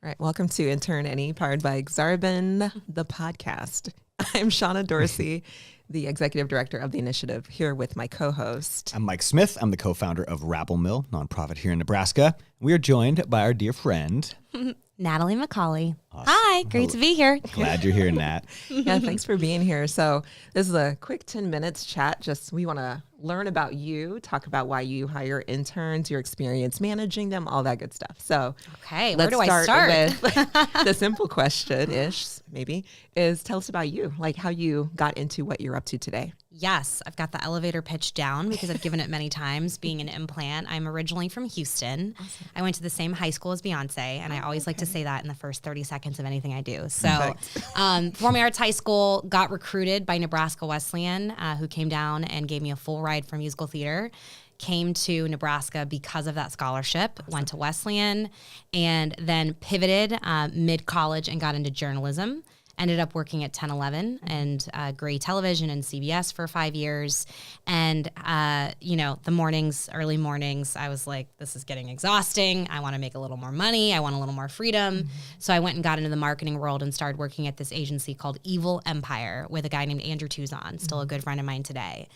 All right, welcome to Intern NE, powered by Aksarben, the podcast. I'm Shonna Dorsey, the executive director of the initiative, here with my co-host. I'm Mike Smith. I'm the co-founder of Rabble nonprofit here in Nebraska. We are joined by our dear friend, Natalie McCauley. Awesome. Hi, great to be here. Glad you're here, Nat. Yeah, thanks for being here. So this is a quick 10 minutes chat. We want to learn about you, talk about why you hire interns, your experience managing them, all that good stuff. So okay, where do I start? With the simple question-ish, maybe, is tell us about you, like how you got into what you're up to today. Yes, I've got the elevator pitch down because I've given it many times. Being an implant, I'm originally from Houston. Awesome. I went to the same high school as Beyonce, and I always like to say that in the first 30 seconds of anything I do. So Performing Arts High School, got recruited by Nebraska Wesleyan, who came down and gave me a full ride for musical theater. Came to Nebraska because of that scholarship, went to Wesleyan, and then pivoted mid-college and got into journalism. Ended up working at 10/11 and Gray Television and CBS for 5 years. And, the early mornings, I was like, this is getting exhausting. I want to make a little more money. I want a little more freedom. Mm-hmm. So I went and got into the marketing world and started working at this agency called Evil Empire with a guy named Andrew Tuzon, still a good friend of mine today.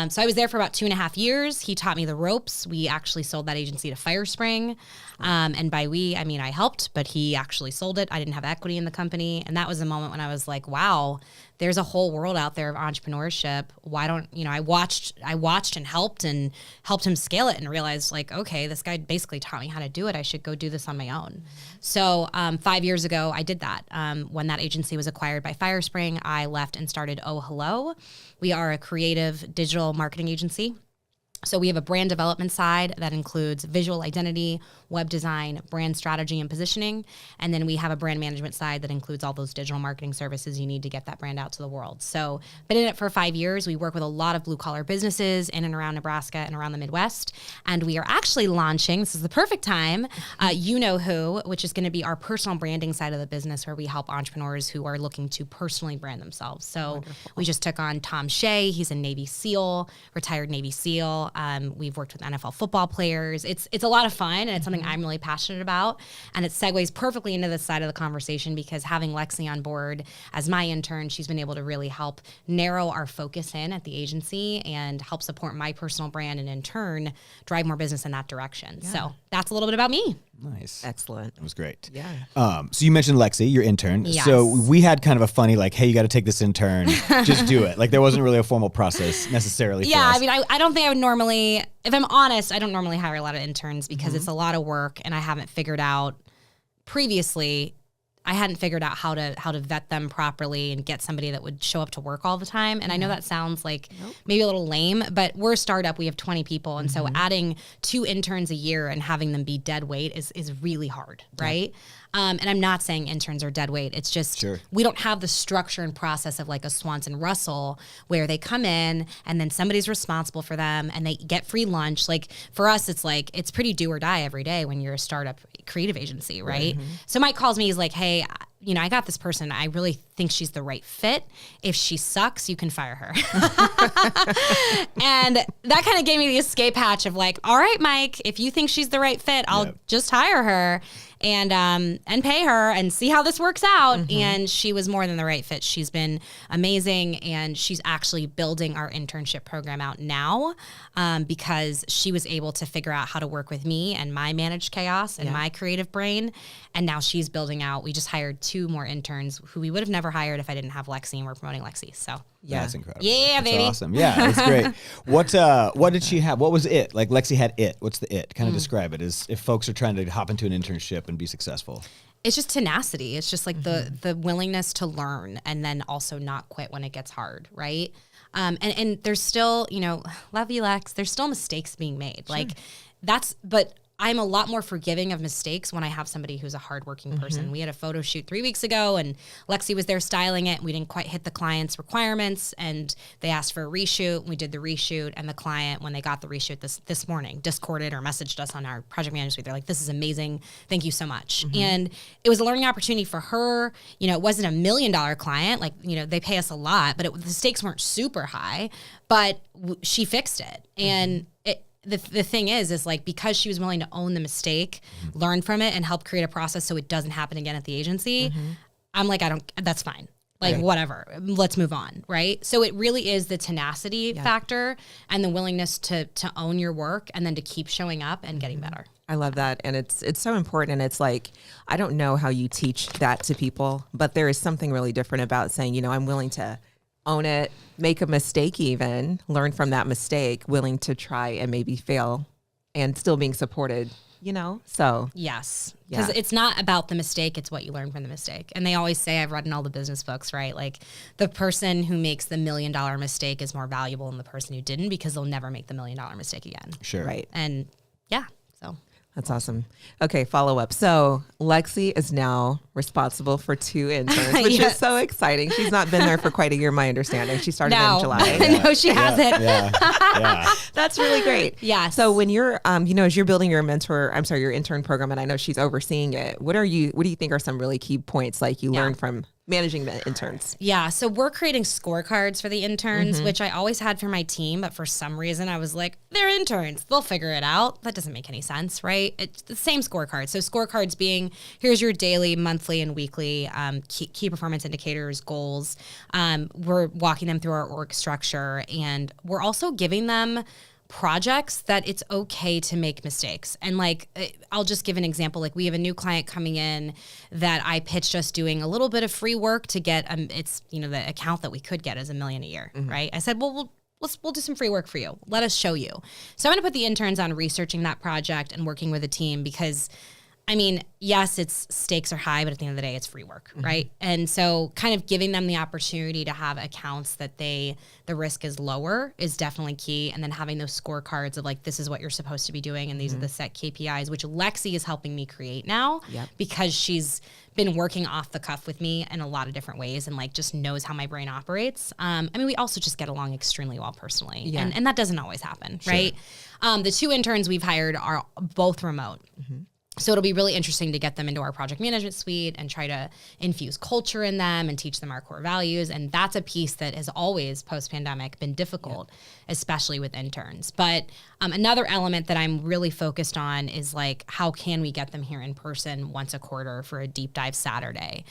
So I was there for about 2.5 years. He taught me the ropes. We actually sold that agency to Firespring. And by we, I mean I helped, but he actually sold it. I didn't have equity in the company. And that was a moment when I was like, wow, there's a whole world out there of entrepreneurship. Why don't, I watched and helped him scale it and realized like, okay, this guy basically taught me how to do it. I should go do this on my own. So 5 years ago, I did that. When that agency was acquired by Firespring, I left and started Oh Hello. We are a creative digital marketing agency. So we have a brand development side that includes visual identity, web design, brand strategy, and positioning. And then we have a brand management side that includes all those digital marketing services you need to get that brand out to the world. So been in it for 5 years. We work with a lot of blue collar businesses in and around Nebraska and around the Midwest. And we are actually launching, this is the perfect time, You Know Who, which is going to be our personal branding side of the business where we help entrepreneurs who are looking to personally brand themselves. So wonderful. We just took on Tom Shea. He's a Navy SEAL, retired Navy SEAL. We've worked with NFL football players. It's a lot of fun, and it's something I'm really passionate about. And it segues perfectly into this side of the conversation because having Lexi on board as my intern, she's been able to really help narrow our focus in at the agency and help support my personal brand and in turn drive more business in that direction. Yeah. So that's a little bit about me. Nice. Excellent. That was great. Yeah. So you mentioned Lexi, your intern. Yes. So we had kind of a funny, like, hey, you got to take this intern. Just do it. Like there wasn't really a formal process necessarily for us. I mean, I don't think I would normally, if I'm honest, I don't normally hire a lot of interns because it's a lot of work and I haven't figured out previously, I hadn't figured out how to vet them properly and get somebody that would show up to work all the time. And I know that sounds like maybe a little lame, but we're a startup. We have 20 people. And so adding 2 interns a year and having them be dead weight is really hard, right? And I'm not saying interns are dead weight. It's just we don't have the structure and process of like a Swanson Russell where they come in and then somebody's responsible for them and they get free lunch. Like for us, it's like it's pretty do or die every day when you're a startup creative agency, right? So Mike calls me, he's like, hey, I got this person. I really think she's the right fit. If she sucks, you can fire her. And that kind of gave me the escape hatch of like, all right, Mike, if you think she's the right fit, I'll just hire her and pay her and see how this works out. And she was more than the right fit. She's been amazing. And she's actually building our internship program out now because she was able to figure out how to work with me and my managed chaos and my creative brain. And now she's building out. We just hired 2 more interns who we would have never hired if I didn't have Lexi, and we're promoting Lexi. So yeah, that's incredible. Yeah, that's baby. Awesome. Yeah, that's great. What did she have? What was it? Like Lexi had it. What's the it? Kind of describe it as if folks are trying to hop into an internship and be successful. It's just tenacity. It's just like the willingness to learn and then also not quit when it gets hard, right? And there's still, love you, Lex. There's still mistakes being made. Like but I'm a lot more forgiving of mistakes when I have somebody who's a hardworking person. We had a photo shoot 3 weeks ago and Lexi was there styling it. We didn't quite hit the client's requirements and they asked for a reshoot. We did the reshoot and the client, when they got the reshoot this morning, discorded or messaged us on our project management suite. They're like, this is amazing. Thank you so much. And it was a learning opportunity for her. It wasn't $1 million client. Like, they pay us a lot, but the stakes weren't super high, but she fixed it. And the thing is like, because she was willing to own the mistake, learn from it, and help create a process so it doesn't happen again at the agency, I'm like, that's fine. Like, whatever, let's move on, right? So it really is the tenacity factor and the willingness to own your work and then to keep showing up and getting better. I love that. And it's so important. And it's like, I don't know how you teach that to people, but there is something really different about saying, you know, I'm willing to own it, make a mistake, even learn from that mistake, willing to try and maybe fail and still being supported, you know? So yes, because it's not about the mistake, it's what you learn from the mistake. And they always say, I've read in all the business books, right? Like, the person who makes the $1 million mistake is more valuable than the person who didn't, because they'll never make the $1 million mistake again. Sure. Right. And so. That's awesome. Okay, follow up. So Lexi is now responsible for 2 interns, which is so exciting. She's not been there for quite a year, my understanding. She started in July. No, she hasn't. That's really great. Yeah. So when you're, as you're building your your intern program, and I know she's overseeing it, what do you think are some really key points like you learned from managing the interns? Yeah. So we're creating scorecards for the interns, which I always had for my team. But for some reason, I was like, they're interns. They'll figure it out. That doesn't make any sense, right? It's the same scorecard. So scorecards being, here's your daily, monthly, and weekly key performance indicators, goals. We're walking them through our org structure. And we're also giving them projects that it's okay to make mistakes. And like, I'll just give an example. Like, we have a new client coming in that I pitched us doing a little bit of free work to get, it's, the account that we could get is $1 million a year, right? I said, well, we'll do some free work for you. Let us show you. So I'm going to put the interns on researching that project and working with a team, because yes, it's stakes are high, but at the end of the day, it's free work, right? And so kind of giving them the opportunity to have accounts that the risk is lower is definitely key. And then having those scorecards of like, this is what you're supposed to be doing, and these are the set KPIs, which Lexi is helping me create now because she's been working off the cuff with me in a lot of different ways and like just knows how my brain operates. We also just get along extremely well personally, and that doesn't always happen, right? The 2 interns we've hired are both remote. So it'll be really interesting to get them into our project management suite and try to infuse culture in them and teach them our core values. And that's a piece that has always post-pandemic been difficult, especially with interns. But another element that I'm really focused on is like, how can we get them here in person once a quarter for a deep dive Saturday,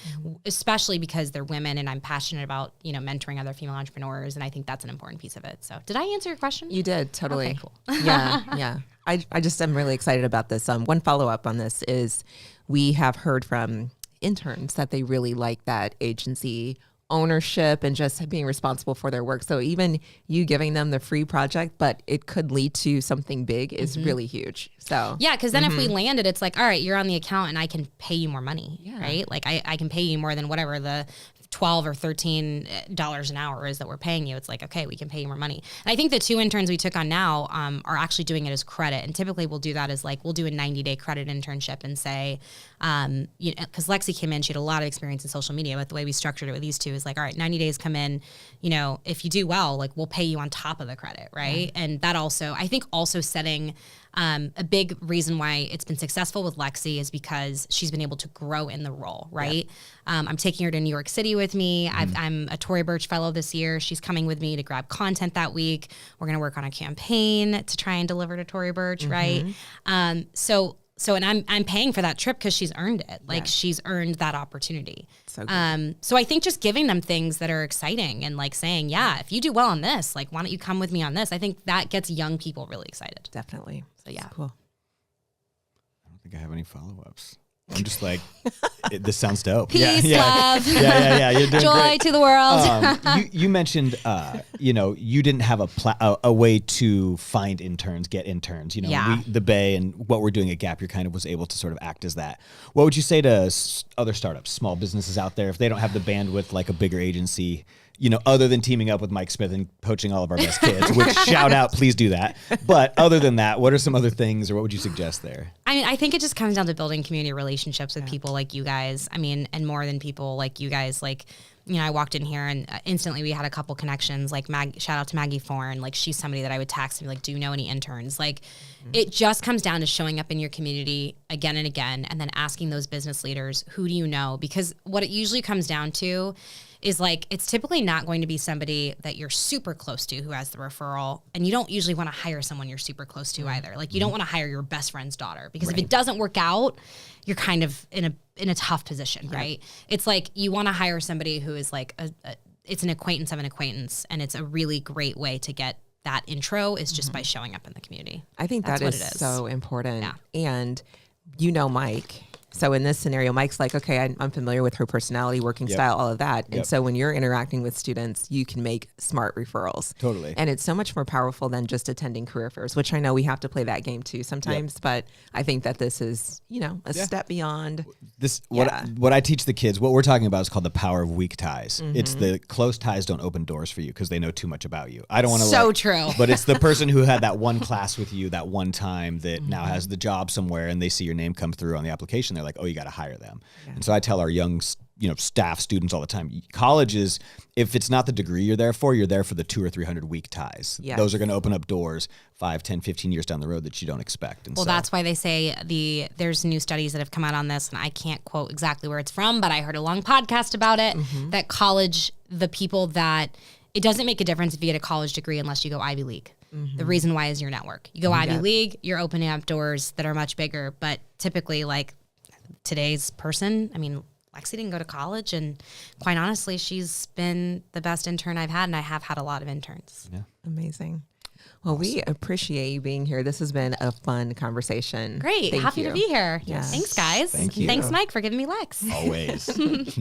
especially because they're women and I'm passionate about, mentoring other female entrepreneurs. And I think that's an important piece of it. So did I answer your question? You did, totally. Okay, cool. Yeah. I just am really excited about this. One follow-up on this is we have heard from interns that they really like that agency ownership and just being responsible for their work. So even you giving them the free project, but it could lead to something big is really huge. So yeah, because then if we land it, it's like, all right, you're on the account and I can pay you more money, right? Like I can pay you more than whatever the $12 or $13 an hour is that we're paying you. It's like, okay, we can pay you more money. And I think the 2 interns we took on now are actually doing it as credit. And typically we'll do that as like, we'll do a 90-day credit internship and say, because Lexi came in, she had a lot of experience in social media, but the way we structured it with these 2 is like, all right, 90 days come in, if you do well, like we'll pay you on top of the credit, right? And that also, I think also setting a big reason why it's been successful with Lexi is because she's been able to grow in the role, right? I'm taking her to New York City with me. I'm a Tory Burch Fellow this year. She's coming with me to grab content that week. We're going to work on a campaign to try and deliver to Tory Burch, right? And I'm paying for that trip because she's earned it. Like she's earned that opportunity. So I think just giving them things that are exciting and like saying, yeah, if you do well on this, like why don't you come with me on this? I think that gets young people really excited. Definitely. So yeah. That's cool. I don't think I have any follow-ups. I'm just like, this sounds dope. Peace, love. Yeah. You're doing joy great. to the world. You mentioned, you didn't have a way to find interns, get interns. The Bay and what we're doing at Gap, you kind of was able to sort of act as that. What would you say to other startups, small businesses out there, if they don't have the bandwidth like a bigger agency, other than teaming up with Mike Smith and poaching all of our best kids, which shout out, please do that. But other than that, what are some other things or what would you suggest there? I think it just comes down to building community relationships with people like you guys. And more than people like you guys, like I walked in here and instantly we had a couple connections, like shout out to Maggie Thorne. Like she's somebody that I would text and be like, do you know any interns? Like it just comes down to showing up in your community again and again, and then asking those business leaders, who do you know? Because what it usually comes down to is like, it's typically not going to be somebody that you're super close to who has the referral. And you don't usually want to hire someone you're super close to either. Like you don't want to hire your best friend's daughter, because if it doesn't work out, you're kind of in a tough position, right? It's like you want to hire somebody who is like, it's an acquaintance of an acquaintance. And it's a really great way to get that intro is just by showing up in the community. I think That's that what is it is. so important. Yeah. And Mike. So in this scenario, Mike's like, okay, I'm familiar with her personality, working style, all of that. And so when you're interacting with students, you can make smart referrals. Totally. And it's so much more powerful than just attending career fairs, which I know we have to play that game too sometimes, but I think that this is, a step beyond. What I teach the kids, what we're talking about is called the power of weak ties. It's the close ties don't open doors for you because they know too much about you. I don't want to So true. But it's the person who had that one class with you that one time that now has the job somewhere, and they see your name come through on the application. They're like, oh, you got to hire them. And so I tell our young staff, students all the time, college is, if it's not the degree you're there for the 200 or 300 weak ties. Yes. Those are going to open up doors 5, 10, 15 years down the road that you don't expect. And well, that's why they say there's new studies that have come out on this, and I can't quote exactly where it's from, but I heard a long podcast about it, that college, the people that, it doesn't make a difference if you get a college degree unless you go Ivy League. The reason why is your network. You go Ivy League, you're opening up doors that are much bigger, but typically like today's person, Lexi didn't go to college, and quite honestly, she's been the best intern I've had, and I have had a lot of interns. Yeah. Amazing. Well, we appreciate you being here. This has been a fun conversation. Great. Thank Happy you. to be here. Yes. Thanks, guys. Thank you. Thanks, Mike, for giving me Lex. Always.